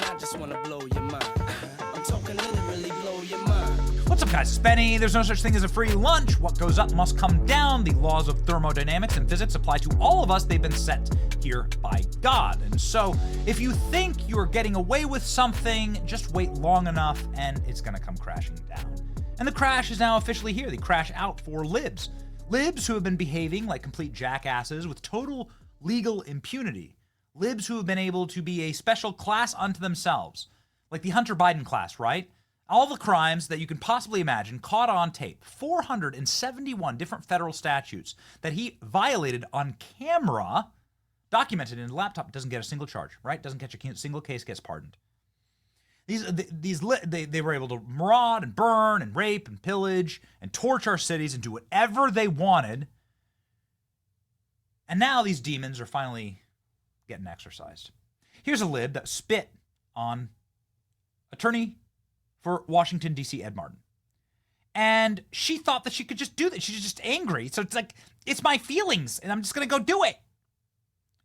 I just wanna blow your mind. I'm talking literally blow your mind. What's up, guys? It's Benny. There's no such thing as a free lunch. What goes up must come down. The laws of thermodynamics and physics apply to all of us. They've been set here by God. And so, if you think you're getting away with something, just wait long enough and it's gonna come crashing down. And the crash is now officially here. The crash out for libs. Libs who have been behaving like complete jackasses with total legal impunity. Libs who have been able to be a special class unto themselves. Like the Hunter Biden class, right? All the crimes that you can possibly imagine caught on tape. 471 different federal statutes that he violated on camera, documented in a laptop, doesn't get a single charge, right? Doesn't catch a single case, gets pardoned. They were able to maraud and burn and rape and pillage and torch our cities and do whatever they wanted. And now these demons are finally getting exercised. Here's a lib that spit on attorney for Washington, D.C., Ed Martin. And she thought that she could just do that. She's just angry. So it's like, it's my feelings, and I'm just going to go do it.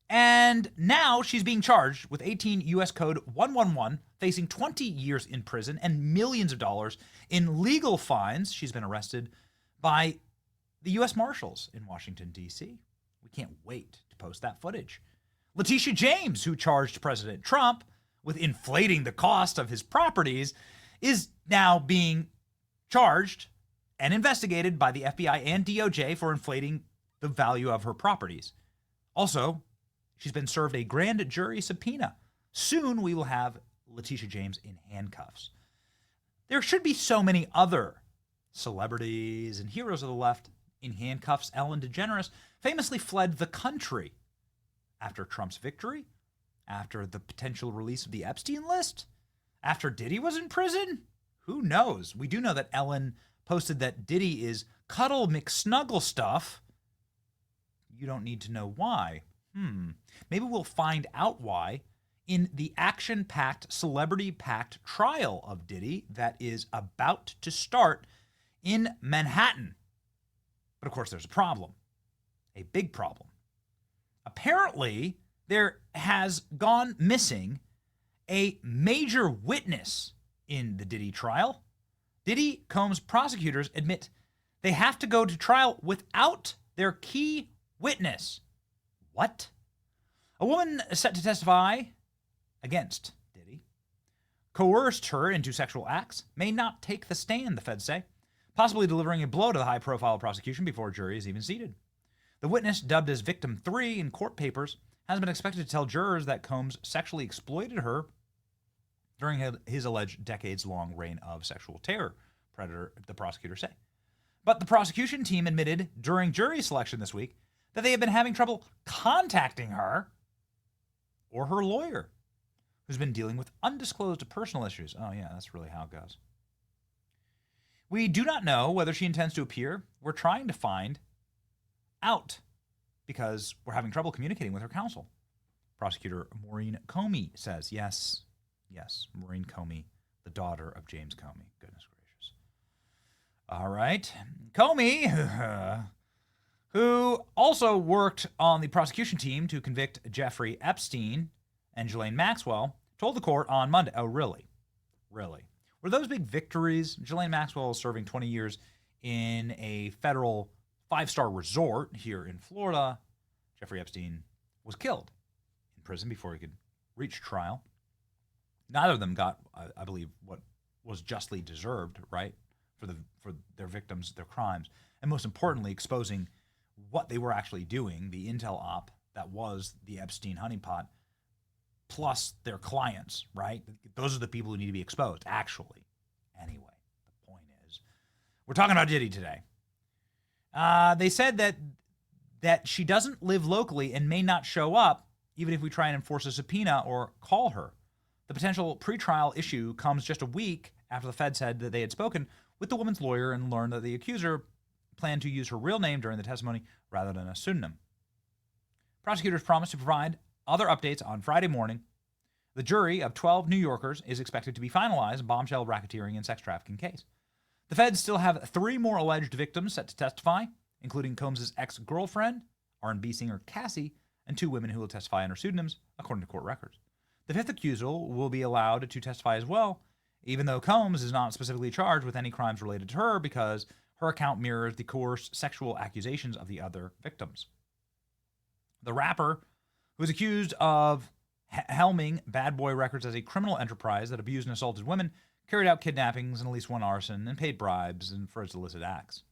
And now she's being charged with 18 U.S. Code 111, facing 20 years in prison and millions of dollars in legal fines. She's been arrested by the U.S. Marshals in Washington, D.C. We can't wait to post that footage. Letitia James, who charged President Trump with inflating the cost of his properties, is now being charged and investigated by the FBI and DOJ for inflating the value of her properties. Also, she's been served a grand jury subpoena. Soon we will have Letitia James in handcuffs. There should be so many other celebrities and heroes of the left in handcuffs. Ellen DeGeneres famously fled the country after Trump's victory, after the potential release of the Epstein list, after Diddy was in prison. Who knows? We do know that Ellen posted that Diddy is Cuddle McSnuggle stuff. You don't need to know why. Maybe we'll find out why in the action-packed, celebrity-packed trial of Diddy that is about to start in Manhattan. But of course, there's a problem, a big problem. Apparently, there has gone missing a major witness in the Diddy trial. Diddy Combs prosecutors admit they have to go to trial without their key witness. What? A woman set to testify against Diddy coerced her into sexual acts, may not take the stand, the feds say, possibly delivering a blow to the high-profile prosecution before a jury is even seated. The witness, dubbed as Victim 3 in court papers, has been expected to tell jurors that Combs sexually exploited her during his alleged decades-long reign of sexual terror, the prosecutors say. But the prosecution team admitted during jury selection this week that they have been having trouble contacting her or her lawyer, who's been dealing with undisclosed personal issues. Oh yeah, that's really how it goes. We do not know whether she intends to appear. We're trying to find out because we're having trouble communicating with her counsel. Prosecutor Maureen Comey says, yes, Maureen Comey, the daughter of James Comey. Goodness gracious. All right. Comey, who also worked on the prosecution team to convict Jeffrey Epstein and Ghislaine Maxwell, told the court on Monday. Oh, really? Really? Were those big victories? Ghislaine Maxwell is serving 20 years in a federal 5-star resort here in Florida. Jeffrey Epstein was killed in prison before he could reach trial. Neither of them got, I believe, what was justly deserved, right, for their victims, their crimes, and most importantly, exposing what they were actually doing, the intel op that was the Epstein honeypot, plus their clients, right? Those are the people who need to be exposed, actually. Anyway, the point is, we're talking about Diddy today. They said that she doesn't live locally and may not show up even if we try and enforce a subpoena or call her. The potential pretrial issue comes just a week after the Fed said that they had spoken with the woman's lawyer and learned that the accuser planned to use her real name during the testimony rather than a pseudonym. Prosecutors promised to provide other updates on Friday morning. The jury of 12 New Yorkers is expected to be finalized in bombshell racketeering and sex trafficking case. The feds still have 3 more alleged victims set to testify, including Combs' ex-girlfriend, R&B singer Cassie, and 2 women who will testify under pseudonyms, according to court records. The fifth accusal will be allowed to testify as well, even though Combs is not specifically charged with any crimes related to her because her account mirrors the coarse sexual accusations of the other victims. The rapper, who is accused of helming Bad Boy Records as a criminal enterprise that abused and assaulted women, carried out kidnappings and at least one arson, and paid bribes for its illicit acts.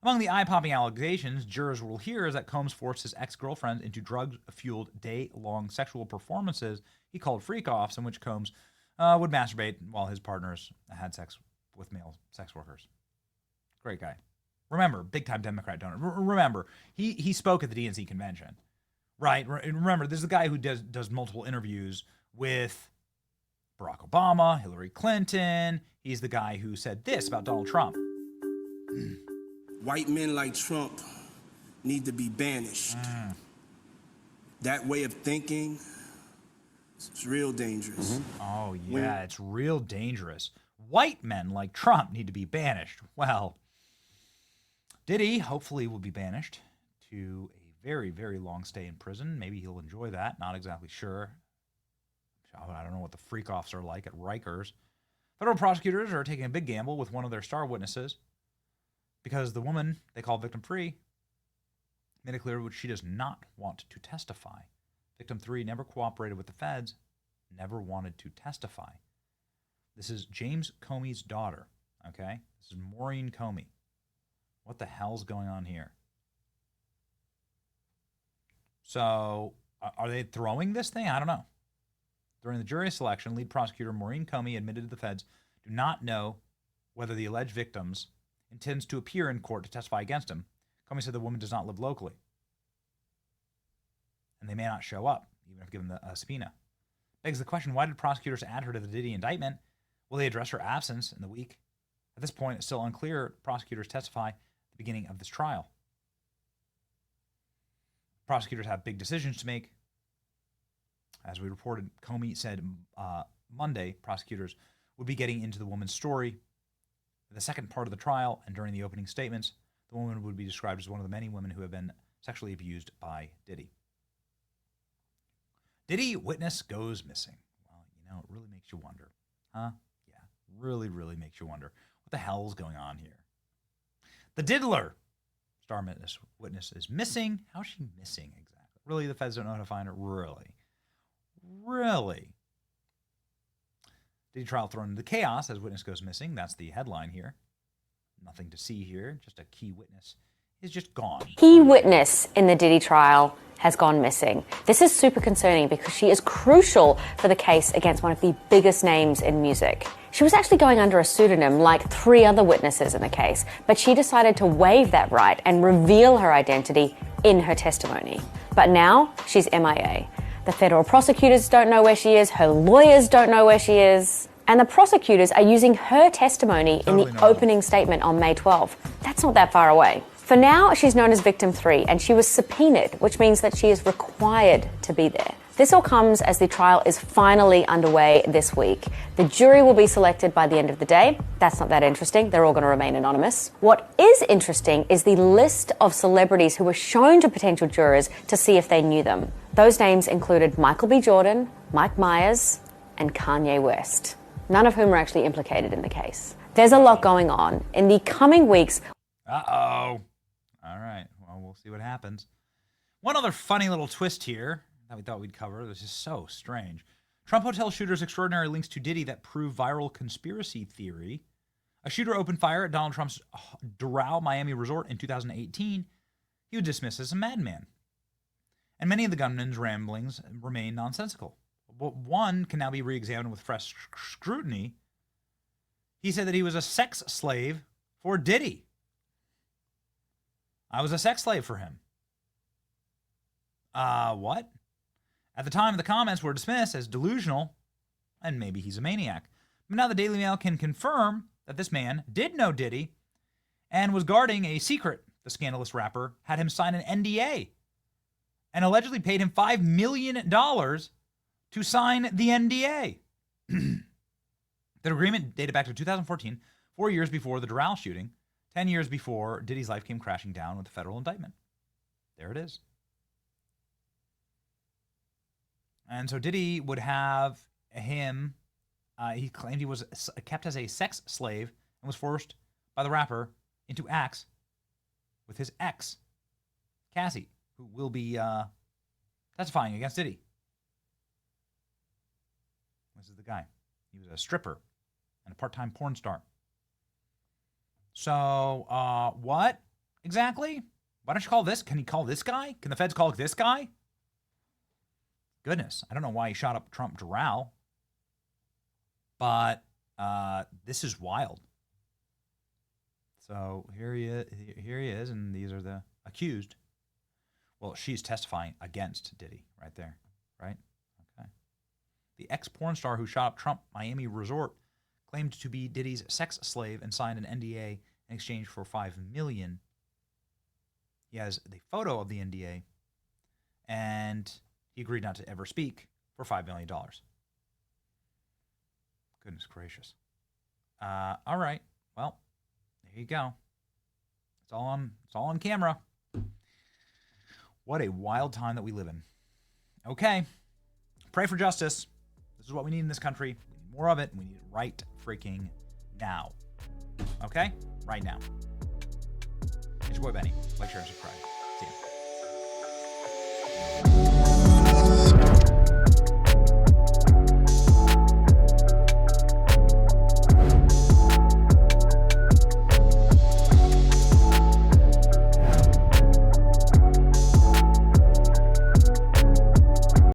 Among the eye-popping allegations jurors will hear is that Combs forced his ex-girlfriend into drug-fueled day-long sexual performances he called freak-offs, in which Combs would masturbate while his partners had sex with male sex workers. Great guy. Remember, big-time Democrat donor. Remember, he spoke at the DNC convention, right? Remember, this is the guy who does multiple interviews with Barack Obama, Hillary Clinton. He's the guy who said this about Donald Trump. White men like Trump need to be banished. That way of thinking is real dangerous. Oh, yeah, it's real dangerous. White men like Trump need to be banished. Well, Diddy hopefully will be banished to a very, very long stay in prison. Maybe he'll enjoy that. Not exactly sure. I don't know what the freak-offs are like at Rikers. Federal prosecutors are taking a big gamble with one of their star witnesses because the woman they call Victim 3 made it clear that she does not want to testify. Victim 3 never cooperated with the feds, never wanted to testify. This is James Comey's daughter, okay? This is Maureen Comey. What the hell's going on here? So, are they throwing this thing? I don't know. During the jury selection, lead prosecutor Maureen Comey admitted to the feds do not know whether the alleged victims intends to appear in court to testify against him. Comey said the woman does not live locally, and they may not show up, even if given a subpoena. Begs the question, why did prosecutors add her to the Diddy indictment? Will they address her absence in the week? At this point, it's still unclear. Prosecutors testify at the beginning of this trial. Prosecutors have big decisions to make. As we reported, Comey said Monday prosecutors would be getting into the woman's story. In the second part of the trial and during the opening statements, the woman would be described as one of the many women who have been sexually abused by Diddy. Diddy witness goes missing. Well, it really makes you wonder. Huh? Yeah, really, really makes you wonder. What the hell's going on here? The Diddler, star witness, is missing. How's she missing exactly? Really, the feds don't know how to find her? Really? Diddy trial thrown into chaos as witness goes missing. That's the headline here. Nothing to see here. Just a key witness is just gone. Key witness in the Diddy trial has gone missing. This is super concerning because she is crucial for the case against one of the biggest names in music. She was actually going under a pseudonym like 3 other witnesses in the case, but she decided to waive that right and reveal her identity in her testimony. But now she's MIA. The federal prosecutors don't know where she is, her lawyers don't know where she is, and the prosecutors are using her testimony in the opening statement on May 12th. That's not that far away. For now, she's known as Victim 3, and she was subpoenaed, which means that she is required to be there. This all comes as the trial is finally underway this week. The jury will be selected by the end of the day. That's not that interesting. They're all going to remain anonymous. What is interesting is the list of celebrities who were shown to potential jurors to see if they knew them. Those names included Michael B. Jordan, Mike Myers, and Kanye West, none of whom are actually implicated in the case. There's a lot going on. In the coming weeks... Uh-oh. All right. Well, we'll see what happens. One other funny little twist here that we thought we'd cover. This is so strange. Trump hotel shooter's extraordinary links to Diddy that prove viral conspiracy theory. A shooter opened fire at Donald Trump's Doral, Miami resort in 2018. He was dismissed as a madman. And many of the gunman's ramblings remain nonsensical. But one can now be re-examined with fresh scrutiny. He said that he was a sex slave for Diddy. I was a sex slave for him. What? At the time, the comments were dismissed as delusional, and maybe he's a maniac. But now the Daily Mail can confirm that this man did know Diddy and was guarding a secret. The scandalous rapper had him sign an NDA and allegedly paid him $5 million to sign the NDA. The agreement dated back to 2014, 4 years before the Doral shooting, 10 years before Diddy's life came crashing down with a federal indictment. There it is. And so Diddy would have him, he claimed he was kept as a sex slave and was forced by the rapper into acts with his ex, Cassie, who will be testifying against Diddy. This is the guy. He was a stripper and a part-time porn star. So, what exactly? Why don't you call this? Can he call this guy? Can the feds call this guy? Goodness, I don't know why he shot up Trump Doral, but this is wild. So here he is, and these are the accused. Well, she's testifying against Diddy right there, right? Okay. The ex-porn star who shot up Trump Miami resort claimed to be Diddy's sex slave and signed an NDA in exchange for $5 million. He has the photo of the NDA, and he agreed not to ever speak for $5 million. Goodness gracious. All right. Well, there you go. It's all on camera. What a wild time that we live in. Okay. Pray for justice. This is what we need in this country. We need more of it, and we need it right freaking now. Okay? Right now. It's your boy Benny. Like, share, and subscribe. See ya.